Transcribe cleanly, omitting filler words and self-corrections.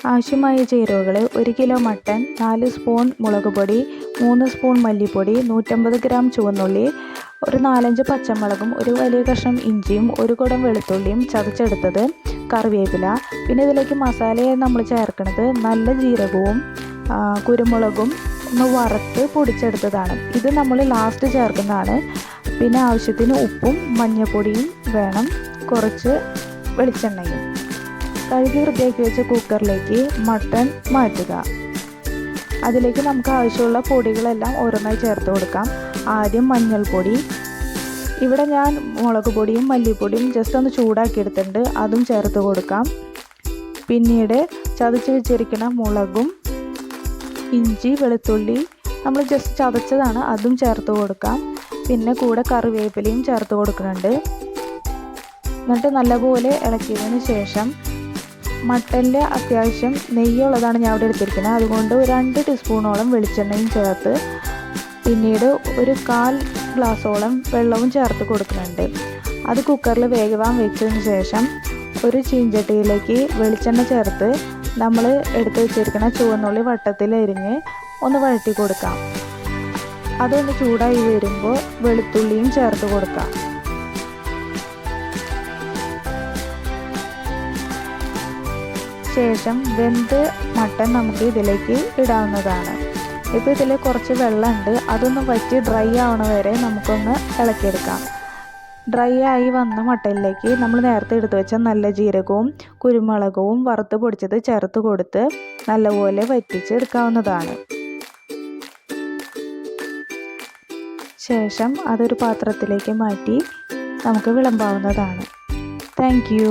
ആവശ്യമായ ചേരുവകൾ: 1 kilo mutton, 4 spoon മുളക് പൊടി, 3 സ്പൂൺ മല്ലിപ്പൊടി, 150 ഗ്രാം ചുവന്നുള്ളി, ഒരു 4-5 പച്ചമുളകും, ഒരു വലിയ കഷ്ണം ഇഞ്ചിയും, ഒരു കുടം വെളുത്തുള്ളിയും ചതച്ചെടുത്തത്, കറിവേപ്പില. പിന്നെ ഇതിലേക്ക് മസാലയായി നമ്മൾ ചേർക്കുന്നത് നല്ല ജീരകവും കുരുമുളകും ഒന്ന് വറുത്ത് പൊടിച്ചെടുത്തതാണ്. ഇത് നമ്മൾ ലാസ്റ്റ് ചേർക്കുന്നതാണ്. പിന്നെ ആവശ്യത്തിന് ഉപ്പും മഞ്ഞൾപ്പൊടിയും വേണം, കുറച്ച് വെളിച്ചെണ്ണയും. കഴുകി വൃത്തിയാക്കി വെച്ച കുക്കറിലേക്ക് മട്ടൺ മാറ്റുക. അതിലേക്ക് നമുക്ക് ആവശ്യമുള്ള പൊടികളെല്ലാം ഓരോന്നായി ചേർത്ത് കൊടുക്കാം. ആദ്യം മഞ്ഞൾപ്പൊടി. ഇവിടെ ഞാൻ മുളക് പൊടിയും മല്ലിപ്പൊടിയും ജസ്റ്റ് ഒന്ന് ചൂടാക്കിയെടുത്തിട്ടുണ്ട്, അതും ചേർത്ത് കൊടുക്കാം. പിന്നീട് ചതച്ച് വെച്ചിരിക്കുന്ന മുളകും ഇഞ്ചി വെളുത്തുള്ളി നമ്മൾ ജസ്റ്റ് ചതച്ചതാണ്, അതും ചേർത്ത് കൊടുക്കാം. പിന്നെ കൂടെ കറിവേപ്പിലയും ചേർത്ത് കൊടുക്കുന്നുണ്ട്. എന്നിട്ട് നല്ലപോലെ ഇളക്കിയതിന് ശേഷം മട്ടനിൽ അത്യാവശ്യം നെയ്യുള്ളതാണ് ഞാൻ ഇവിടെ എടുത്തിരിക്കുന്നത്, അതുകൊണ്ട് ഒരു 2 ടീസ്പൂണോളം വെളിച്ചെണ്ണയും ചേർത്ത് പിന്നീട് ഒരു 1/4 ഗ്ലാസോളം വെള്ളവും ചേർത്ത് കൊടുക്കുന്നുണ്ട്. അത് കുക്കറിൽ വേഗം വെച്ചതിന് ശേഷം ഒരു ചീഞ്ചട്ടിയിലേക്ക് വെളിച്ചെണ്ണ ചേർത്ത് നമ്മൾ എടുത്ത് വെച്ചിരിക്കുന്ന ചുവന്നുള്ളി വട്ടത്തിൽ അരിഞ്ഞ് ഒന്ന് വഴറ്റി കൊടുക്കാം. അതൊന്ന് ചൂടായി വരുമ്പോൾ വെളുത്തുള്ളിയും ചേർത്ത് കൊടുക്കാം. ശേഷം വെന്ത് മട്ടൻ നമുക്ക് ഇതിലേക്ക് ഇടാവുന്നതാണ്. ഇപ്പോൾ ഇതിൽ കുറച്ച് വെള്ളമുണ്ട്, അതൊന്ന് വറ്റി ഡ്രൈ ആവണ വരെ നമുക്കൊന്ന് ഇളക്കിയെടുക്കാം. ഡ്രൈ ആയി വന്ന മട്ടനിലേക്ക് നമ്മൾ നേരത്തെ എടുത്തു വെച്ച നല്ല ജീരകവും കുരുമുളകവും വറുത്ത് പൊടിച്ചത് ചേർത്ത് കൊടുത്ത് നല്ലപോലെ വറ്റിച്ചെടുക്കാവുന്നതാണ്. ശേഷം അതൊരു പാത്രത്തിലേക്ക് മാറ്റി നമുക്ക് വിളമ്പാവുന്നതാണ്. Thank you.